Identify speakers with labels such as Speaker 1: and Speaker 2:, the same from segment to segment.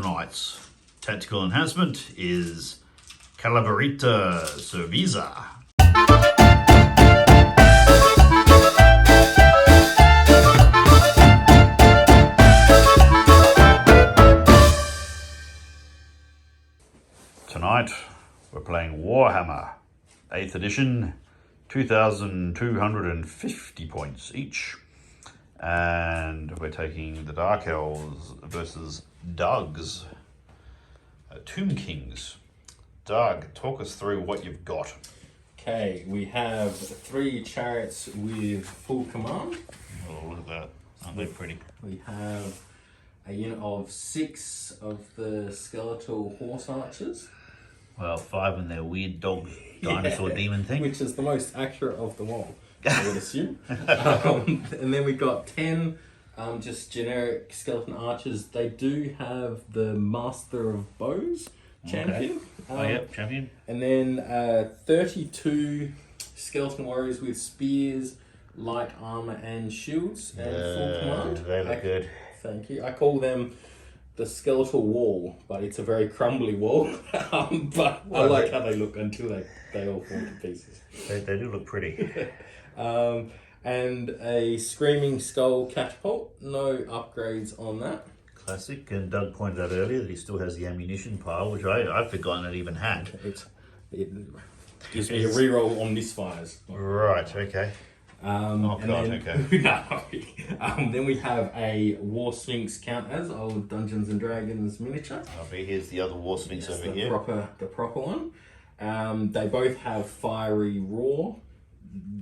Speaker 1: Tonight's tactical enhancement is Calaverita Cerveza. Tonight we're playing Warhammer 8th edition, 2,250 points each. And we're taking the Dark Elves versus Dogs, Tomb Kings. Doug, talk us through what you've got.
Speaker 2: Okay, we have 3 chariots with full command.
Speaker 1: Oh, look at that. Aren't they pretty?
Speaker 2: We have a unit of 6 of the skeletal horse archers.
Speaker 1: Well, 5 in their weird dog dinosaur demon thing.
Speaker 2: Which is the most accurate of them all, I would assume. And then we got 10 just generic skeleton archers. They do have the Master of Bows champion.
Speaker 1: Okay. Yep, champion.
Speaker 2: And then 32 skeleton warriors with spears, light armor and shields and full command.
Speaker 1: They look good.
Speaker 2: Thank you. I call them the skeletal wall, but it's a very crumbly wall. But I like how they look until they all fall to pieces.
Speaker 1: They do look pretty.
Speaker 2: And a screaming skull catapult. No upgrades on that.
Speaker 1: Classic. And Doug pointed out earlier that he still has the ammunition pile, which I've forgotten it even had.
Speaker 2: It gives me a reroll on misfires.
Speaker 1: Right, okay.
Speaker 2: Then we have a War Sphinx count as old Dungeons and Dragons miniature.
Speaker 1: Here's the other War Sphinx over here.
Speaker 2: The proper one. They both have fiery roar,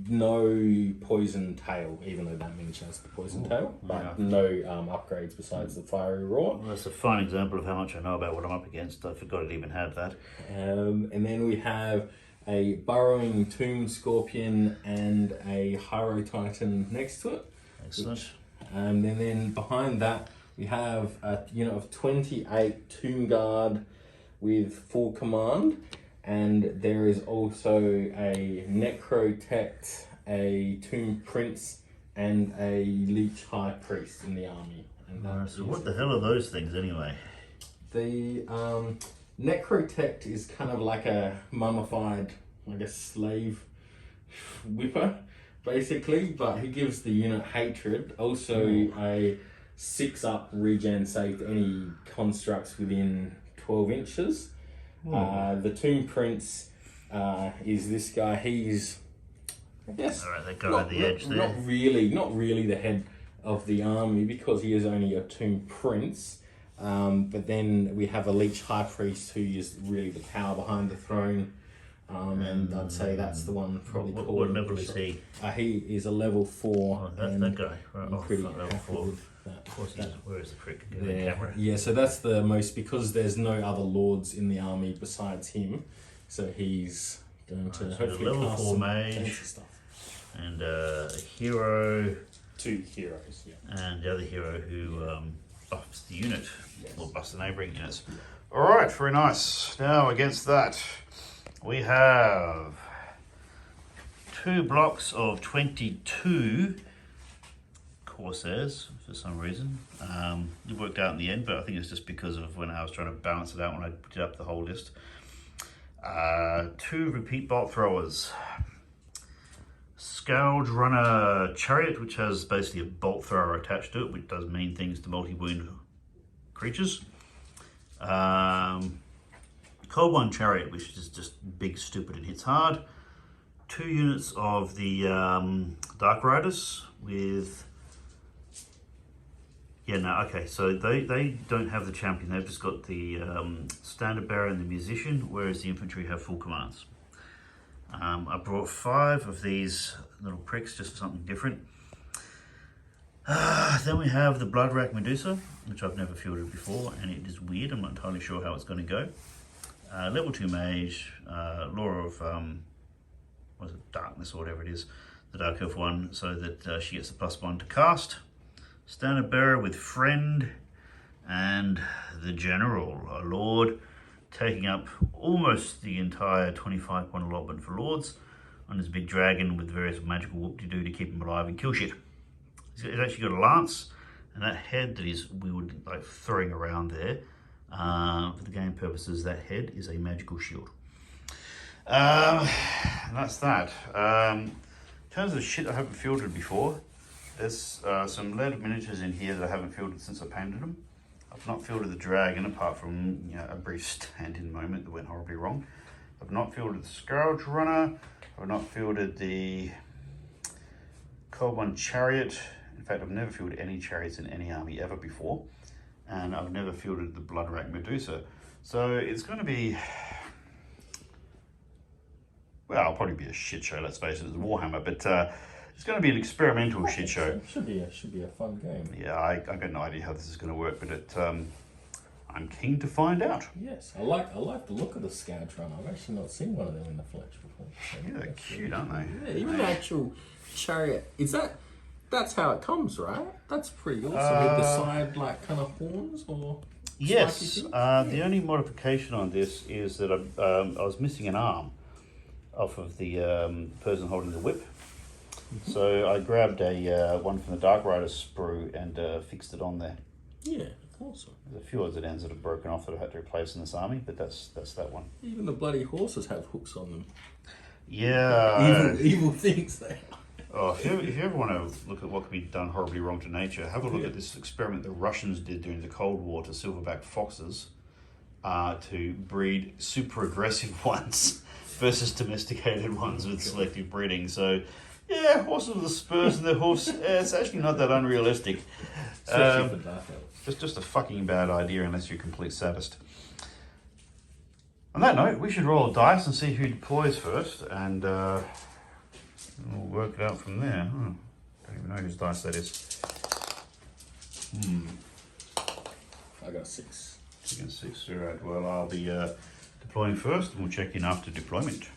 Speaker 2: no poison tail, even though that miniature has the poison tail, but no upgrades besides the fiery roar.
Speaker 1: Well, that's a fine example of how much I know about what I'm up against. I forgot it even had that.
Speaker 2: And then we have a burrowing tomb scorpion and a Hyro Titan next to it.
Speaker 1: Excellent.
Speaker 2: And then behind that we have a unit of 28 Tomb Guard with full command, and there is also a Necrotect, a Tomb Prince, and a Leech High Priest in the army. And
Speaker 1: so what the hell are those things anyway?
Speaker 2: The Necrotect is kind of like a mummified, like a slave whipper, basically, but he gives the unit hatred. Also a 6-up regen save to any constructs within 12 inches. The Tomb Prince is this guy. He's, I guess,
Speaker 1: all right, that guy at the edge there.
Speaker 2: Not really the head of the army, because he is only a Tomb Prince. But then we have a Leech High Priest, who is really the power behind the throne. And I'd say that's the one probably called.
Speaker 1: What level is he?
Speaker 2: He is a level 4.
Speaker 1: Oh, that's that guy. Right.
Speaker 2: I'm pretty
Speaker 1: level 4. Of course, where is the prick? The camera.
Speaker 2: Yeah, so that's the most, because there's no other lords in the army besides him. So he's going to hopefully
Speaker 1: level
Speaker 2: cast
Speaker 1: 4
Speaker 2: some
Speaker 1: mage
Speaker 2: fancy stuff.
Speaker 1: And a hero.
Speaker 2: 2 heroes, yeah.
Speaker 1: And the other hero who buffs the unit, or buffs the neighbouring units. Alright, very nice. Now against that, we have 2 blocks of 22 Corsairs for some reason. It worked out in the end, but I think it's just because of when I was trying to balance it out when I did up the whole list. 2 repeat bolt throwers. Scourge Runner Chariot, which has basically a bolt thrower attached to it, which does mean things to multi-wound creatures. Cold One Chariot, which is just big, stupid, and hits hard. 2 units of the Dark Riders with... so they don't have the champion, they've just got the Standard Bearer and the Musician, whereas the infantry have full commands. I brought 5 of these little pricks just for something different. Then we have the Bloodrack Medusa, which I've never fielded before, and it is weird. I'm not entirely sure how it's going to go. Level 2 mage, Law of Darkness or whatever it is, the Dark Elf one, so that she gets the +1 to cast. Standard Bearer with Friend, and the General, a Lord, taking up almost the entire 25-point allotment for Lords on his big dragon with various magical whoop-de-doo to keep him alive and kill shit. He's actually got a lance, and that head that we were like throwing around there For the game purposes, that head is a magical shield. That's that. In terms of shit I haven't fielded before, there's some lead miniatures in here that I haven't fielded since I painted them. I've not fielded the dragon, apart from a brief stand-in moment that went horribly wrong. I've not fielded the Scourge Runner. I've not fielded the Cold One Chariot. In fact, I've never fielded any chariots in any army ever before. And I've never fielded the Bloodrack Medusa. So it's going to be, well, it'll probably be a shit show, let's face it, it's Warhammer, but it's going to be an experimental shit show.
Speaker 2: Should be a fun game.
Speaker 1: Yeah, I got no idea how this is going to work, but I'm keen to find out.
Speaker 2: Yes, I like the look of the Scourge Runner. I've actually not seen one of them in the flesh before. So
Speaker 1: Yeah, they're cute, aren't they?
Speaker 2: Yeah, even the actual chariot. That's how it comes, right? That's pretty awesome. With the side kind of horns or.
Speaker 1: Yes. The only modification on this is that I was missing an arm off of the person holding the whip. So I grabbed a one from the Dark Rider sprue and fixed it on there.
Speaker 2: Yeah, awesome.
Speaker 1: There's a few odds and ends that have broken off that I had to replace in this army, but that's that one.
Speaker 2: Even the bloody horses have hooks on them.
Speaker 1: Yeah.
Speaker 2: Evil things they are.
Speaker 1: Oh, if you ever want to look at what can be done horribly wrong to nature, have a look at this experiment the Russians did during the Cold War to silverback foxes to breed super aggressive ones versus domesticated ones with selective breeding. So, yeah, horses with the spurs and the hoofs, it's actually not that unrealistic. Just a fucking bad idea unless you're a complete sadist. On that note, we should roll a dice and see who deploys first, and we'll work it out from there. Don't even know whose dice that is.
Speaker 2: I got 6.
Speaker 1: 2 and 6, alright. Well, I'll be deploying first, and we'll check in after deployment.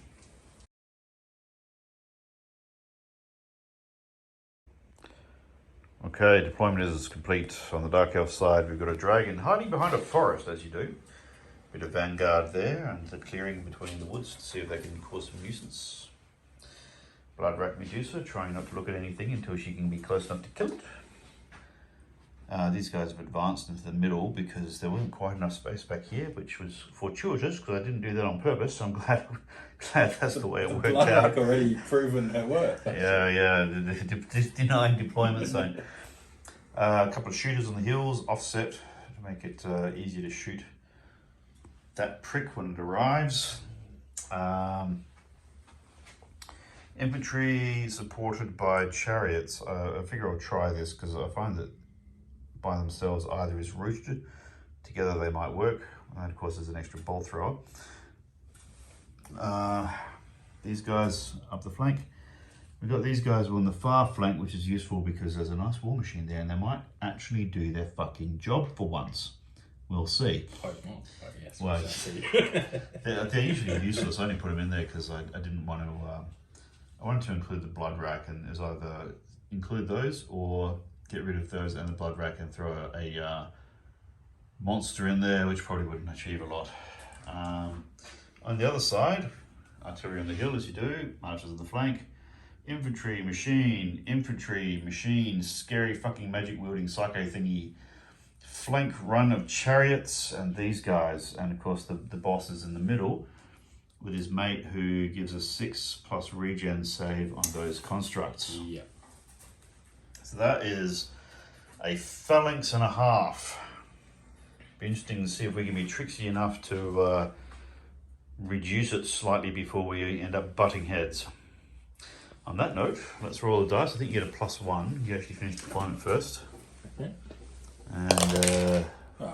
Speaker 1: Okay, deployment is complete. On the Dark Elf side, we've got a dragon hiding behind a forest, as you do. Bit of vanguard there, and the clearing between the woods to see if they can cause some nuisance. Bloodrack Medusa, trying not to look at anything until she can be close enough to kill it. These guys have advanced into the middle because there wasn't quite enough space back here, which was fortuitous because I didn't do that on purpose, so I'm glad that's the way it worked out.
Speaker 2: Bloodrack already proven her worth.
Speaker 1: Yeah, denying deployment zone. A couple of shooters on the hills, offset to make it easier to shoot that prick when it arrives. Infantry supported by chariots. I figure I'll try this because I find that by themselves either is roosted, together they might work, and of course there's an extra bolt thrower. These guys up the flank. We've got these guys on the far flank, which is useful because there's a nice war machine there and they might actually do their fucking job for once. We'll see.
Speaker 2: Yes,
Speaker 1: well, they're usually useless. I only put them in there because I didn't want to. I wanted to include the blood rack, and it was either include those or get rid of those and the blood rack and throw a monster in there, which probably wouldn't achieve a lot. On the other side, artillery on the hill as you do, marchers on the flank, infantry, machine, scary fucking magic wielding psycho thingy, flank run of chariots, and these guys, and of course the boss is in the middle with his mate who gives us 6+ regen save on those constructs.
Speaker 2: Yeah.
Speaker 1: So that is a phalanx and a half. Be interesting to see if we can be tricksy enough to reduce it slightly before we end up butting heads. On that note, let's roll the dice. I think you get a +1. You actually finished deployment first.
Speaker 2: Okay.
Speaker 1: And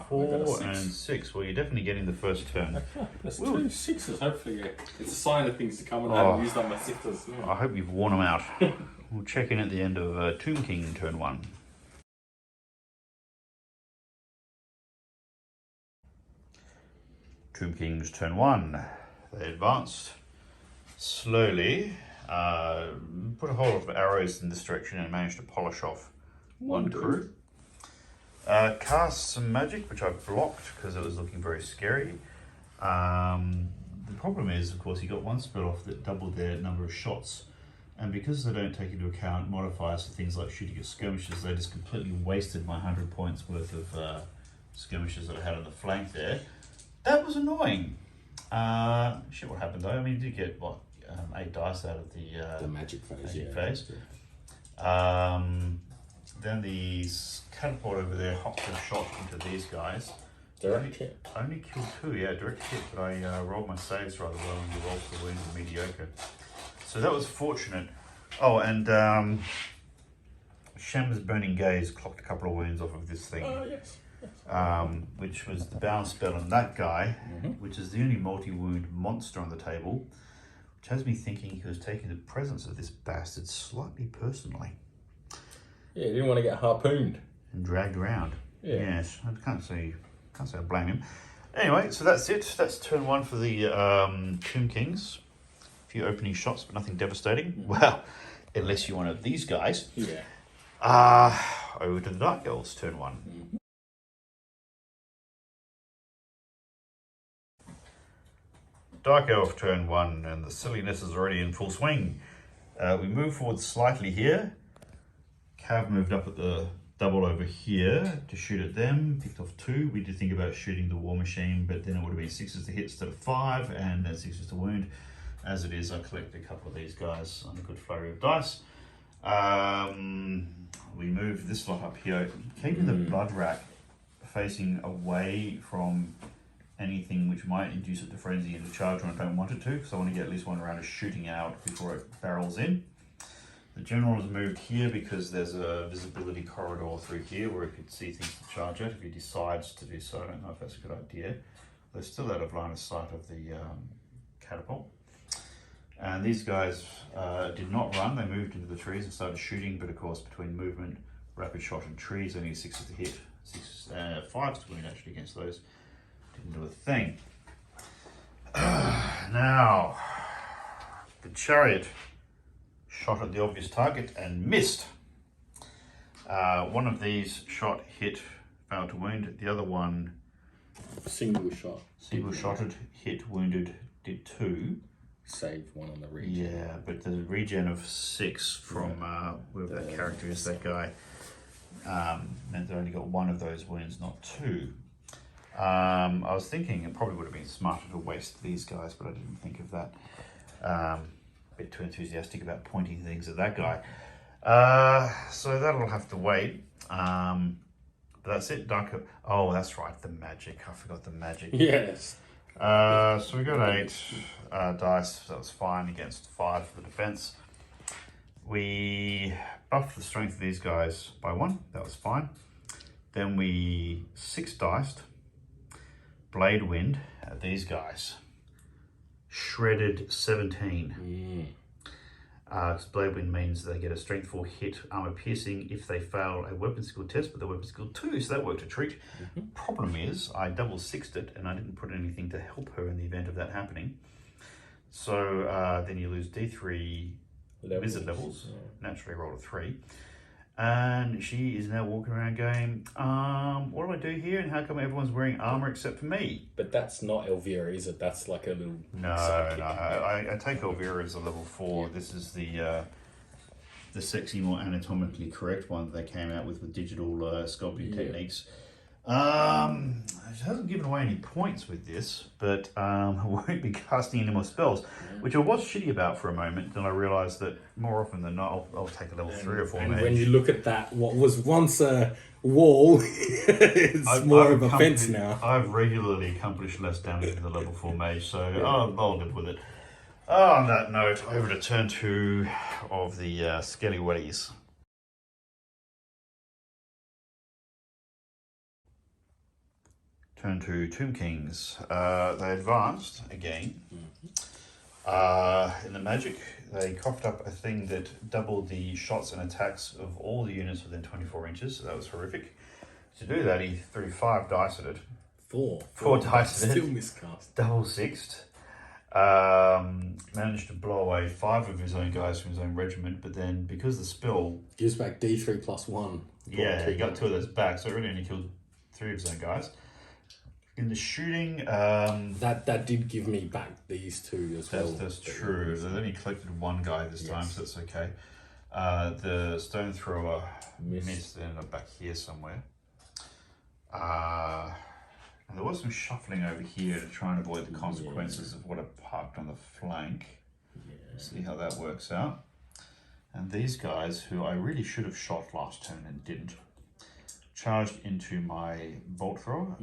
Speaker 1: 4
Speaker 2: 6.
Speaker 1: and 6. Well, you're definitely getting the first turn.
Speaker 2: That's 2 6s. Hopefully, it's a sign of things to come, and I haven't used up my 6s.
Speaker 1: I hope you've worn them out. We'll check in at the end of Tomb King turn 1. Tomb King's turn 1. They advanced slowly, put a whole lot of arrows in this direction and managed to polish off one crew. Cast some magic, which I blocked because it was looking very scary. The problem is, of course, you got one spell off that doubled their number of shots, and because they don't take into account modifiers for things like shooting at skirmishes, they just completely wasted my 100 points worth of skirmishes that I had on the flank there. That was annoying. Shit, what happened though? I mean, you did get, what, 8 dice out of
Speaker 2: the magic phase.
Speaker 1: Then the catapult over there hopped a shot into these guys.
Speaker 2: Direct hit.
Speaker 1: I only killed 2, yeah, direct hit, but I rolled my saves rather well, and the rolls for the wounds were mediocre. So that was fortunate. Oh, and Shem's Burning Gaze clocked a couple of wounds off of this thing.
Speaker 2: Oh, yes.
Speaker 1: Which was the bounce spell on that guy, which is the only multi-wound monster on the table, which has me thinking he was taking the presence of this bastard slightly personally.
Speaker 2: Yeah, he didn't want to get harpooned.
Speaker 1: And dragged around.
Speaker 2: Yeah.
Speaker 1: Yes, I can't say I blame him. Anyway, so that's it. That's turn 1 for the Tomb Kings. A few opening shots, but nothing devastating. Well, unless you're one of these guys.
Speaker 2: Yeah.
Speaker 1: Over to the Dark Elves, turn 1. Dark Elf, turn 1, and the silliness is already in full swing. We move forward slightly here. Cav moved up at the double over here to shoot at them, picked off 2. We did think about shooting the War Machine, but then it would have been 6s to hit instead of 5, and then 6s to wound. As it is, I collected a couple of these guys on a good flurry of dice. We moved this lot up here, keeping the blood rack facing away from anything which might induce it to frenzy into charge when I don't want it to, because I want to get at least one round of shooting out before it barrels in. The general has moved here because there's a visibility corridor through here where he could see things to charge at if he decides to do so. I don't know if that's a good idea. They're still out of line of sight of the catapult. And these guys did not run. They moved into the trees and started shooting, but of course between movement, rapid shot and trees, they need 6s to hit, 5s to wound actually against those. Didn't do a thing. Now, the chariot shot at the obvious target and missed. One of these shot, hit, failed to wound. The other one
Speaker 2: Single shotted,
Speaker 1: hit, wounded, did 2.
Speaker 2: Saved 1 on the regen.
Speaker 1: Yeah, but the regen of 6 from whoever that character is, that guy, meant they only got 1 of those wounds, not 2. I was thinking it probably would have been smarter to waste these guys, but I didn't think of that. A bit too enthusiastic about pointing things at that guy. So that'll have to wait. But that's it. Oh, that's right, the magic. I forgot the magic.
Speaker 2: Yes.
Speaker 1: So we got 8 dice. That was fine against 5 for the defense. We buffed the strength of these guys by 1. That was fine. Then we 6 diced. Blade Wind at these guys. Shredded 17. Blade Wind means they get a strength 4 hit, armor piercing if they fail a weapon skill test, but the weapon skill 2, so that worked a treat. Problem is, I double 6'd it and I didn't put anything to help her in the event of that happening. So then you lose D3 wizard levels, naturally roll a 3. And she is now walking around going, what do I do here? And how come everyone's wearing armor except for me?
Speaker 2: But that's not Elvira, is it? That's like a little...
Speaker 1: No. I take Elvira as a level 4. Yeah. This is the sexy, more anatomically correct one that they came out with digital sculpting techniques. She hasn't given away any points with this, but I won't be casting any more spells, which I was shitty about for a moment. Then I realised that more often than not, I'll take a level 3 or 4
Speaker 2: and
Speaker 1: mage.
Speaker 2: When you look at that, what was once a wall, it's more of a fence now.
Speaker 1: I've regularly accomplished less damage than the level 4 mage, so I'll live with it. On that note, over to turn 2 of the Skelly Wellies. Turn to Tomb Kings. They advanced again. In the magic, they coughed up a thing that doubled the shots and attacks of all the units within 24 inches. So that was horrific. To do that, he threw 5 dice at it.
Speaker 2: 4
Speaker 1: dice at it.
Speaker 2: Still miscast.
Speaker 1: Double 6'd. Managed to blow away 5 of his own guys from his own regiment, but then because the spell
Speaker 2: gives back D3 plus 1.
Speaker 1: Yeah, he got 2 of those back, so it really only killed 3 of his own guys. In the shooting,
Speaker 2: that did give me back these 2 as well.
Speaker 1: That's true. They only collected 1 guy this time, so that's okay. The stone thrower missed and ended up back here somewhere. Now there was some shuffling over here to try and avoid the consequences of what I parked on the flank. See how that works out. And these guys, who I really should have shot last turn and didn't, charged into my bolt thrower,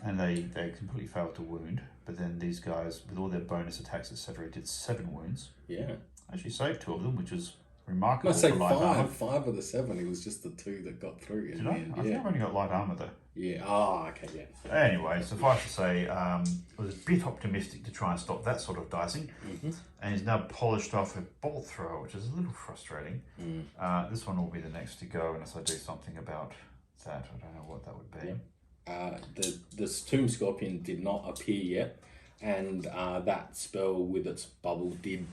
Speaker 1: and they completely failed to wound. But then these guys, with all their bonus attacks, etc., did 7 wounds.
Speaker 2: Yeah.
Speaker 1: Actually saved 2 of them, which is remarkable.
Speaker 2: I say
Speaker 1: for light armor.
Speaker 2: 5 of the 7. It was just the 2 that got through.
Speaker 1: Did I? I think I've only got light armor though.
Speaker 2: Yeah. Oh, okay. Yeah.
Speaker 1: Anyway, suffice to say, I was a bit optimistic to try and stop that sort of dicing, and he's now polished off a bolt thrower, which is a little frustrating. This one will be the next to go unless I do something about that. I don't know what that would be.
Speaker 2: The Tomb Scorpion did not appear yet, and that spell with its bubble did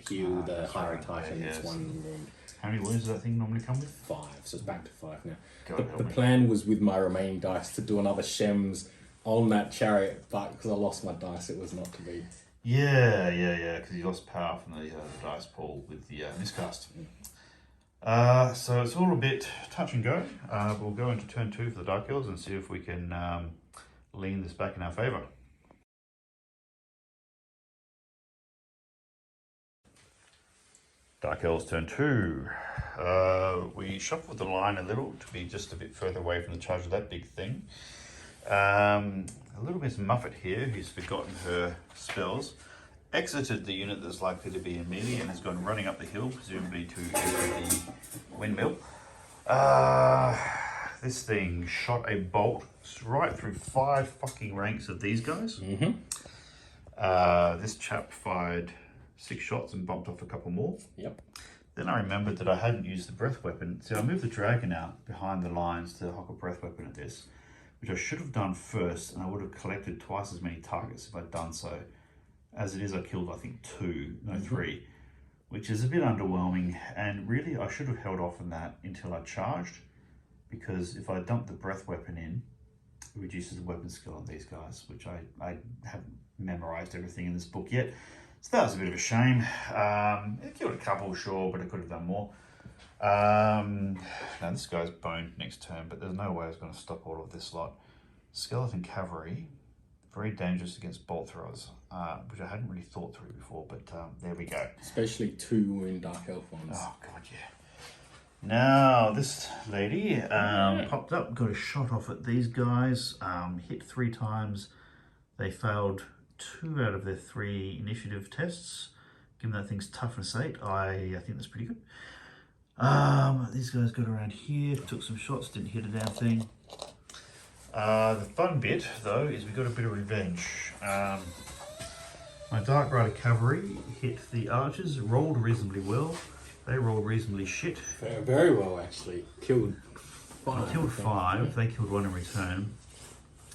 Speaker 2: heal the Hydro Titan. It's 1 wound.
Speaker 1: How many wounds does that thing normally come with?
Speaker 2: 5, so it's back to 5 now.
Speaker 1: God,
Speaker 2: The plan was with my remaining dice to do another Shems on that chariot, but because I lost my dice, it was not to be.
Speaker 1: Yeah, because you lost power from the dice pool with the miscast. So it's all a bit touch and go. We'll go into turn 2 for the Dark Elves and see if we can lean this back in our favour. Dark Elves turn 2. We shuffled the line a little to be just a bit further away from the charge of that big thing. A little Miss Muffet here, who's forgotten her spells, exited the unit that's likely to be in melee and has gone running up the hill, presumably to enter the windmill. This thing shot a bolt right through 5 fucking ranks of these guys. This chap fired 6 shots and bumped off a couple more.
Speaker 2: Yep.
Speaker 1: Then I remembered that I hadn't used the breath weapon. So I moved the dragon out behind the lines to hock a breath weapon at this, which I should have done first, and I would have collected twice as many targets if I'd done so. As it is, I killed, I think, 3, which is a bit underwhelming. And really, I should have held off on that until I charged, because if I dump the breath weapon in, it reduces the weapon skill on these guys, which I haven't memorized everything in this book yet. So that was a bit of a shame. It killed a couple, sure, but it could have done more. Now this guy's boned next turn, but there's no way I was going to stop all of this lot. Skeleton Cavalry, very dangerous against bolt throwers, which I hadn't really thought through before, but there we go.
Speaker 2: Especially 2 wound Dark Elf ones.
Speaker 1: Oh god, yeah. Now this lady popped up, got a shot off at these guys, hit 3 times. They failed 2 out of their 3 initiative tests. Given that thing's toughness 8, I think that's pretty good. These guys got around here, took some shots, didn't hit a damn thing. The fun bit, though, is we got a bit of revenge. My Dark Rider Cavalry hit the archers, rolled reasonably well. They rolled reasonably shit.
Speaker 2: Very well, actually. Killed 5.
Speaker 1: I killed 5, they killed 1 in return.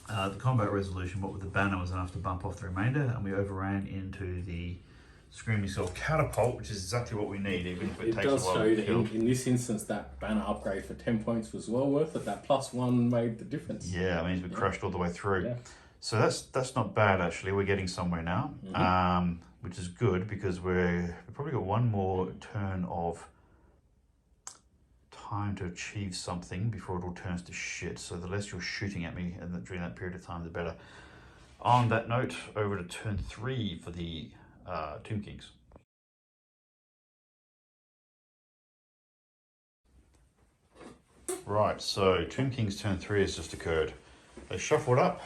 Speaker 1: The combat resolution, what with the banner, was enough to bump off the remainder, and we overran into the Screaming Skull Catapult, which is exactly what we need, even if it takes a while to kill.
Speaker 2: It does show that in this instance, that banner upgrade for 10 points was well worth it. That +1 made the difference.
Speaker 1: Yeah, it means we crushed all the way through. Yeah. So that's not bad, actually. We're getting somewhere now, which is good, because we've probably got 1 more turn of time to achieve something before it all turns to shit. So the less you're shooting at me during that period of time, the better. On that note, over to turn 3 for the Tomb Kings. Right, so Tomb Kings turn 3 has just occurred. They shuffled up,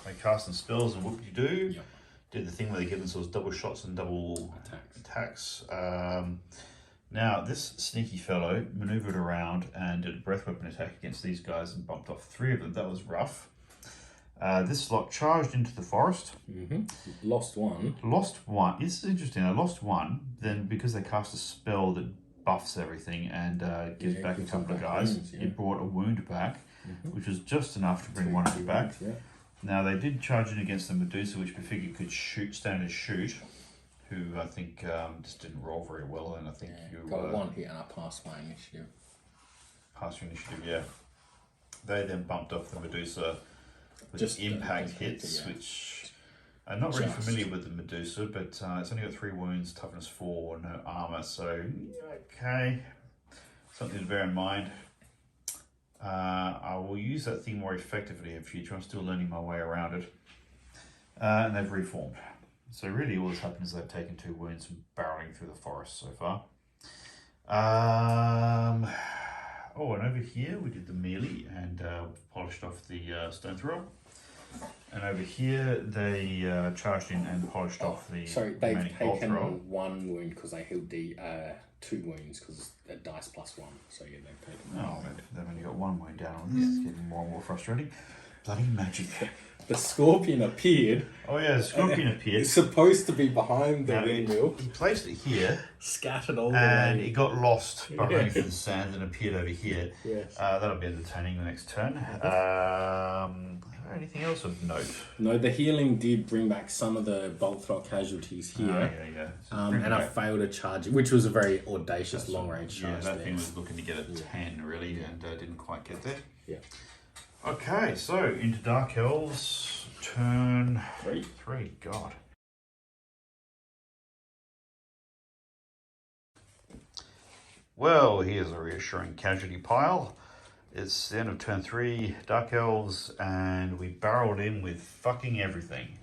Speaker 1: they cast some spells and whoop-de-doo. Yep. Did the thing where they give themselves double shots and double attacks. Now, this sneaky fellow manoeuvred around and did a breath weapon attack against these guys and bumped off 3 of them. That was rough. This lot charged into the forest.
Speaker 2: Lost 1.
Speaker 1: Lost 1. This is interesting. I lost 1. Then, because they cast a spell that buffs everything and gives back a couple of guys, wounds, it brought a wound back, which was just enough to bring 1 of them back. Now, they did charge in against the Medusa, which we figured could stand and shoot, who I think just didn't roll very well, and I think you
Speaker 2: got 1 hit and I passed my initiative.
Speaker 1: Passed your initiative, yeah. They then bumped off the Medusa with just impact hits, which I'm not really familiar with the Medusa, but it's only got 3 wounds, toughness 4, no armor, so okay, something to bear in mind. I will use that thing more effectively in future. I'm still learning my way around it. And they've reformed. So really all that's happened is they've taken 2 wounds from barreling through the forest so far. Oh, and over here we did the melee and polished off the stone thrower. And over here they charged in and polished off the
Speaker 2: they've
Speaker 1: bolt
Speaker 2: taken
Speaker 1: thrower.
Speaker 2: 1 wound because they healed the 2 wounds because a dice +1. So yeah, they've taken.
Speaker 1: Oh, they've only got 1 wound down. This is getting more and more frustrating. Bloody magic.
Speaker 2: The scorpion appeared.
Speaker 1: Oh yeah, the scorpion appeared.
Speaker 2: It's supposed to be behind the
Speaker 1: Now,
Speaker 2: windmill.
Speaker 1: he placed it here,
Speaker 2: Scattered all the
Speaker 1: and
Speaker 2: way.
Speaker 1: it got lost behind the sand and appeared over here.
Speaker 2: Yes.
Speaker 1: That'll be entertaining the next turn. Anything else of note?
Speaker 2: No, the healing did bring back some of the bolt thrower casualties here.
Speaker 1: Yeah. So
Speaker 2: And I failed a charge, which was a very audacious long range charge.
Speaker 1: Yeah, that thing was looking to get a 10 really, and didn't quite get there.
Speaker 2: Yeah.
Speaker 1: Okay, so into Dark Elves, turn
Speaker 2: 3.
Speaker 1: 3. God. Well, here's a reassuring casualty pile. It's the end of turn 3, Dark Elves, and we barreled in with fucking everything.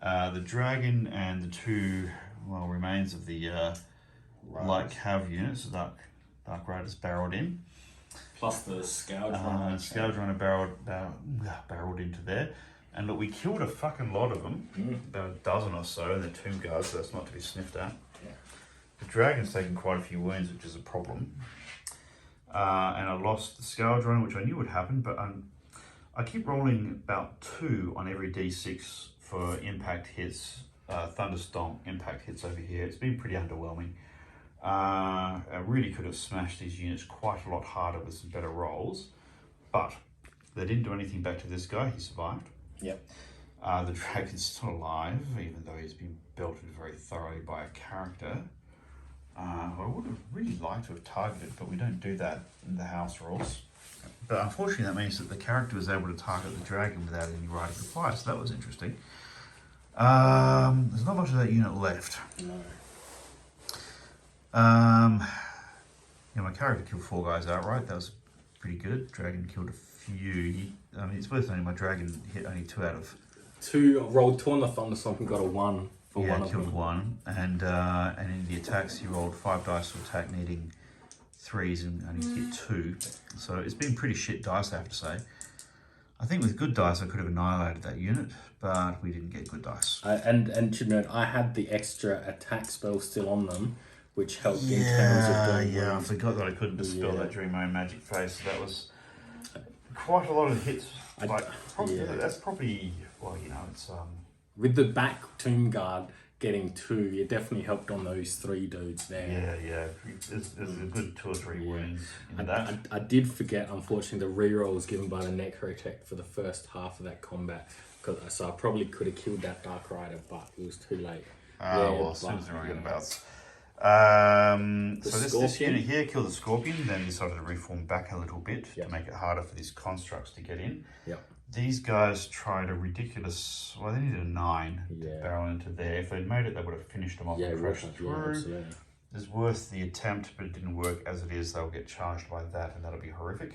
Speaker 1: The dragon and the 2 remains of the light cav units, Dark Riders barreled in.
Speaker 2: Plus the Scourge Runner.
Speaker 1: Scourge Runner barreled into there. And look, we killed a fucking lot of them, about a dozen or so, and they're Tomb Guards, so that's not to be sniffed at.
Speaker 2: Yeah.
Speaker 1: The dragon's taken quite a few wounds, which is a problem. And I lost the Scourge Runner, which I knew would happen, but I keep rolling about 2 on every d6 for impact hits, Thunderstomp impact hits over here. It's been pretty underwhelming. I really could have smashed these units quite a lot harder with some better rolls, but they didn't do anything back to this guy. He survived.
Speaker 2: Yep.
Speaker 1: The dragon's still alive, even though he's been belted very thoroughly by a character. I would have really liked to have targeted, but we don't do that in the house rules. But unfortunately, that means that the character was able to target the dragon without any writing required, so that was interesting. There's not much of that unit left.
Speaker 2: No.
Speaker 1: Yeah, my character killed 4 guys outright. That was pretty good. Dragon killed a few. It's worth noting my dragon hit only 2 out of
Speaker 2: 2 rolled 2 on the Thunderstomp and got a 1 for one of
Speaker 1: killed
Speaker 2: them.
Speaker 1: 1. And in the attacks, he rolled 5 dice to attack, needing 3s and only hit 2. So it's been pretty shit dice, I have to say. I think with good dice, I could have annihilated that unit, but we didn't get good dice.
Speaker 2: And to note, I had the extra attack spell still on them, which helped in terms of doing
Speaker 1: I
Speaker 2: wounds.
Speaker 1: forgot that I couldn't dispel that during my own magic phase. So that was quite a lot of hits. That's probably, it's
Speaker 2: With the back Tomb Guard getting 2, it definitely helped on those 3 dudes there.
Speaker 1: Yeah. There's a good 2 or 3 wounds in that.
Speaker 2: I did forget, unfortunately, the reroll was given by the Necrotech for the first half of that combat. So I probably could have killed that Dark Rider, but it was too late.
Speaker 1: As soon as they're running about. So this unit here killed the Scorpion, then decided to reform back a little bit to make it harder for these constructs to get in.
Speaker 2: Yep.
Speaker 1: These guys tried a ridiculous, they needed a 9 to barrel into there. If they'd made it, they would have finished them off and crashed through. It's worth the attempt, but it didn't work as it is. They'll get charged by that, and that'll be horrific.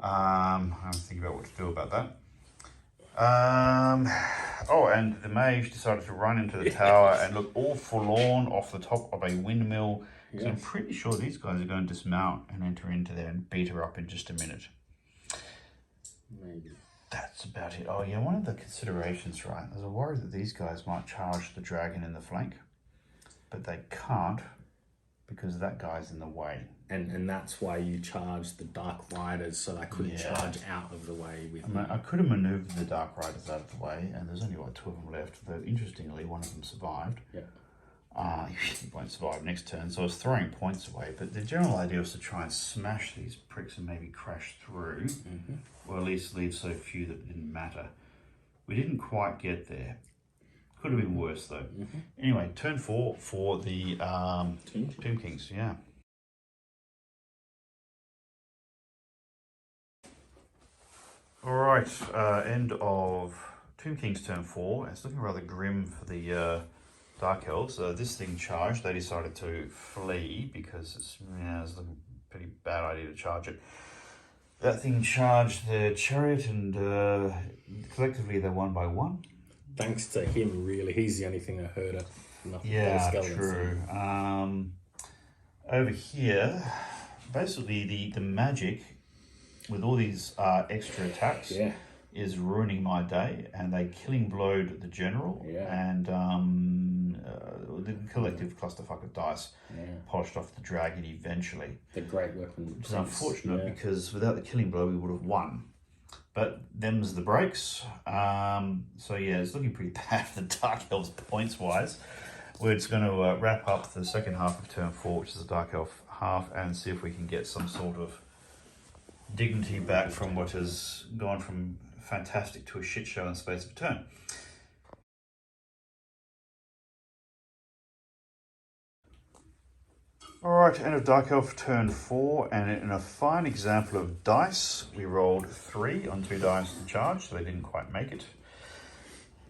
Speaker 1: I'm thinking about what to do about that. And the mage decided to run into the tower and look all forlorn off the top of a windmill. So I'm pretty sure these guys are going to dismount and enter into there and beat her up in just a minute.
Speaker 2: Maybe.
Speaker 1: That's about it. Oh yeah, one of the considerations, right? There's a worry that these guys might charge the dragon in the flank, but they can't because that guy's in the way.
Speaker 2: And that's why you charge the Dark Riders, so they couldn't charge out of the way with me.
Speaker 1: I could have manoeuvred the Dark Riders out of the way, and there's only 2 of them left. But interestingly, one of them survived. He won't survive next turn, so I was throwing points away. But the general idea was to try and smash these pricks and maybe crash through, or at least leave so few that it didn't matter. We didn't quite get there. Could have been worse though. Anyway, turn 4 for the Tomb Kings. Yeah. All right, end of Tomb King's turn 4. It's looking rather grim for the Dark Elves. This thing charged. They decided to flee because it's looking a pretty bad idea to charge it. that thing charged the chariot, and collectively they won by 1.
Speaker 2: Thanks to him, really. He's the only thing that hurt it. Nothing.
Speaker 1: Yeah, true. Over here, basically the magic with all these extra attacks is ruining my day, and they killing blowed the general and the collective clusterfuck of dice polished off the dragon eventually.
Speaker 2: The great weapon.
Speaker 1: Which is unfortunate because without the killing blow we would have won. But them's the breaks. So yeah, it's looking pretty bad for the Dark Elves points wise. We're just going to wrap up the second half of turn 4, which is the Dark Elf half, and see if we can get some sort of dignity back from what has gone from fantastic to a shit show in the space of a turn. Alright, end of Dark Elf turn 4, and in a fine example of dice, we rolled 3 on 2 dice to charge, so they didn't quite make it.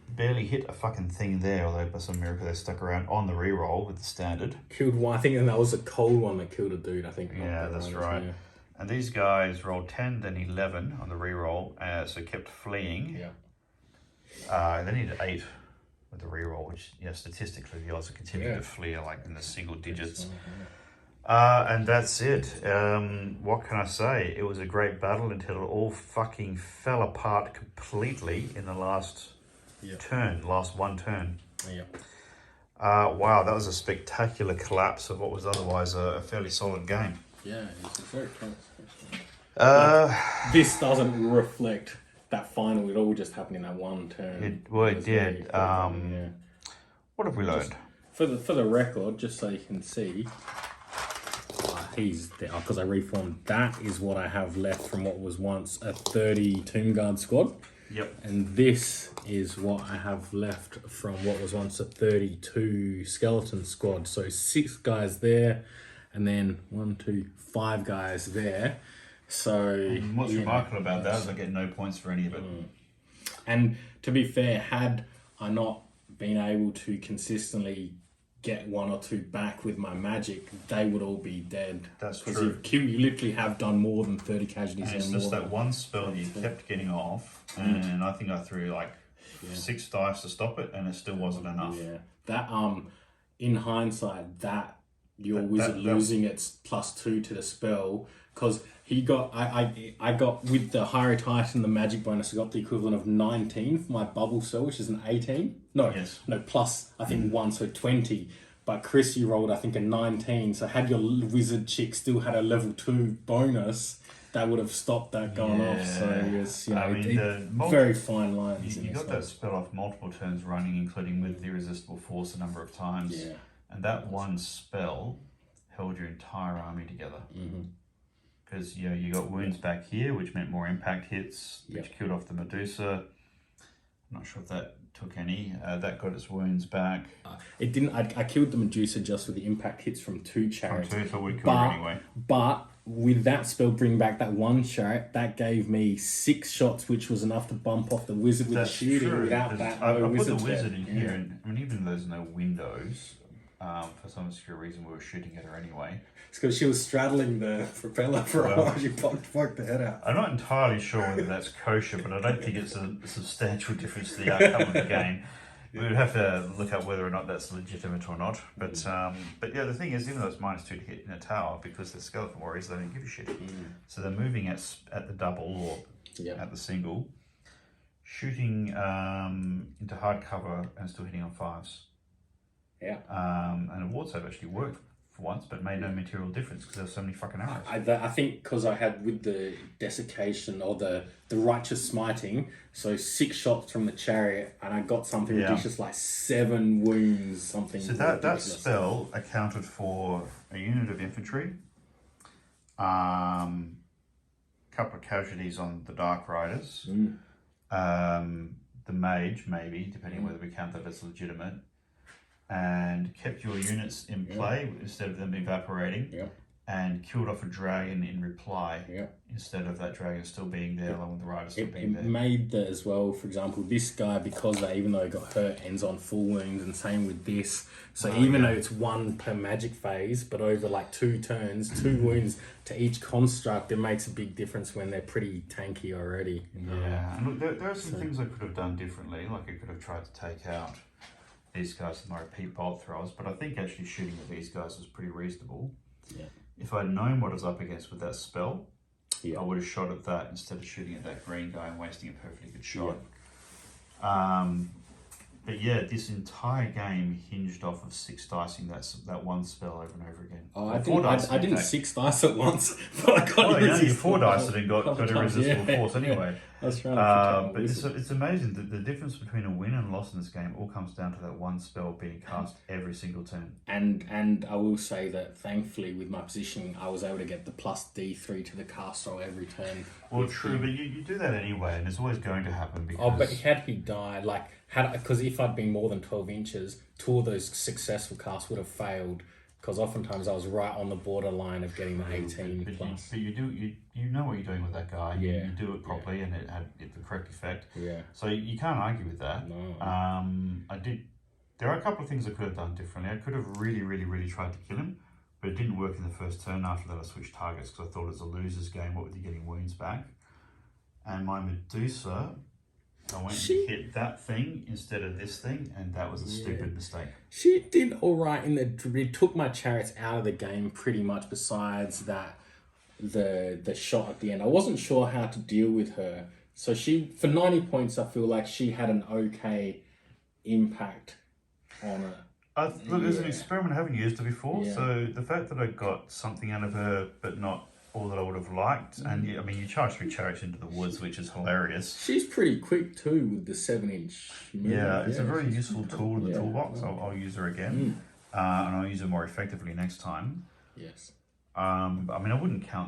Speaker 1: Barely hit a fucking thing there, although by some miracle they stuck around on the reroll with the standard.
Speaker 2: Killed one, I think, and that was a cold one that killed a dude, I think.
Speaker 1: Yeah, that's right. Yeah. And these guys rolled 10, then 11 on the reroll, so kept fleeing. Yeah. They needed 8 with the reroll, which, statistically the odds of continuing to flee are like in the single digits. And that's it. What can I say? It was a great battle until it all fucking fell apart completely in the last last one turn. Wow, that was a spectacular collapse of what was otherwise a fairly solid game.
Speaker 2: Yeah, it's very close. This doesn't reflect that final. It all just happened in that one turn.
Speaker 1: It did. What have we learned?
Speaker 2: For the record, just so you can see, he's there because I reformed. That is what I have left from what was once a 30 Tomb Guard squad.
Speaker 1: Yep.
Speaker 2: And this is what I have left from what was once a 32 skeleton squad. So 6 guys there, and then 5 guys there. So
Speaker 1: and what's remarkable about that is I get no points for any of it.
Speaker 2: And to be fair, had I not been able to consistently get 1 or 2 back with my magic, they would all be dead.
Speaker 1: That's true.
Speaker 2: Because you literally have done more than 30 casualties.
Speaker 1: And it's just that one spell you kept getting off, and I think I threw like 6 dice to stop it, and it still wasn't enough.
Speaker 2: Yeah, that in hindsight, that your wizard losing its +2 to the spell, because he got I got with the Hyrule Titan, the magic bonus, I got the equivalent of 19 for my bubble cell, which is an 18. No, plus I think 1, so 20. But Chris, you rolled I think a 19. So had your wizard chick still had a level 2 bonus, that would have stopped that going off. So it's very fine lines.
Speaker 1: You got that spell off multiple turns running, including with the irresistible force a number of times. Yeah. And that one spell held your entire army together. Because you got wounds back here, which meant more impact hits, which killed off the Medusa. I'm not sure if that took any. That got its wounds back.
Speaker 2: It didn't. I killed the Medusa just with the impact hits from 2 chariots.
Speaker 1: From 2, so we killed her anyway.
Speaker 2: But with that spell, bring back that 1 chariot, that gave me 6 shots, which was enough to bump off the wizard with the shooting.
Speaker 1: True,
Speaker 2: without that,
Speaker 1: I put the wizard in here, and I mean, even though there's no windows, for some obscure reason we were shooting at her anyway.
Speaker 2: It's because she was straddling the propeller for a while. She poked the head out.
Speaker 1: I'm not entirely sure whether that's kosher, but I don't think it's a substantial difference to the outcome of the game. We would have to look up whether or not that's legitimate or not. But the thing is, even though it's -2 to hit in a tower, because they're skeleton warriors, they don't give a shit. So they're moving at the double or at the single, shooting into hard cover and still hitting on 5s.
Speaker 2: Yeah.
Speaker 1: And a ward save actually worked for once, but made no material difference because there's so many fucking arrows.
Speaker 2: I think because I had with the desiccation or the righteous smiting, so 6 shots from the chariot, and I got something ridiculous like 7 wounds, something.
Speaker 1: So that spell accounted for a unit of infantry, couple of casualties on the Dark Riders, the mage maybe, depending on whether we count that as legitimate, and kept your units in play instead of them evaporating. and killed off a dragon in reply,
Speaker 2: Yeah.
Speaker 1: instead of that dragon still being there along with the rider still being
Speaker 2: It
Speaker 1: there.
Speaker 2: made that as well. For example, this guy, because even though he got hurt, ends on full wounds, and same with this. So even though it's 1 per magic phase, but over like 2 turns, 2 wounds to each construct, it makes a big difference when they're pretty tanky already.
Speaker 1: Yeah, and look, there are some things I could have done differently. Like I could have tried to take out these guys with my repeat bolt throwers, but I think actually shooting at these guys was pretty reasonable.
Speaker 2: Yeah.
Speaker 1: If I'd known what I was up against with that spell,
Speaker 2: Yeah.
Speaker 1: I would have shot at that instead of shooting at that green guy and wasting a perfectly good shot. But yeah, this entire game hinged off of 6 dicing that one spell over and over again.
Speaker 2: Oh,
Speaker 1: Or
Speaker 2: I didn't 6 dice at once, but I got
Speaker 1: well, you
Speaker 2: irresistible.
Speaker 1: 4 dice and got irresistible force anyway.
Speaker 2: That's right.
Speaker 1: But it's amazing that the difference between a win and a loss in this game all comes down to that one spell being cast every single turn.
Speaker 2: And I will say that thankfully with my positioning, I was able to get the plus D3 to the cast roll every turn.
Speaker 1: Well, true, but you do that anyway, and it's always going to happen because...
Speaker 2: Oh, but had he died, because if I'd been more than 12 inches, 2 of those successful casts would have failed, because oftentimes I was right on the borderline of getting the 18 plus.
Speaker 1: But you know what you're doing with that guy.
Speaker 2: Yeah.
Speaker 1: You do it properly, and it had the correct effect.
Speaker 2: Yeah.
Speaker 1: So you can't argue with that.
Speaker 2: No.
Speaker 1: There are a couple of things I could have done differently. I could have really tried to kill him, but it didn't work in the first turn. After that, I switched targets because I thought it was a loser's game. What with you getting wounds back? And my Medusa, I went and hit that thing instead of this thing, and that was a stupid mistake.
Speaker 2: She did all right it took my chariots out of the game pretty much. Besides that, the shot at the end, I wasn't sure how to deal with her. So for 90 points, I feel like she had an okay impact on it.
Speaker 1: Look, as an experiment, I haven't used her before,
Speaker 2: Yeah.
Speaker 1: so the fact that I got something out of her, but not all that I would have liked, and I mean, you charge 3 chariots into the woods, which is hilarious.
Speaker 2: She's pretty quick too with the 7-inch.
Speaker 1: Yeah, it's a very useful tool in the toolbox. I'll use her again, and I'll use her more effectively next time.
Speaker 2: Yes.
Speaker 1: I mean, I wouldn't count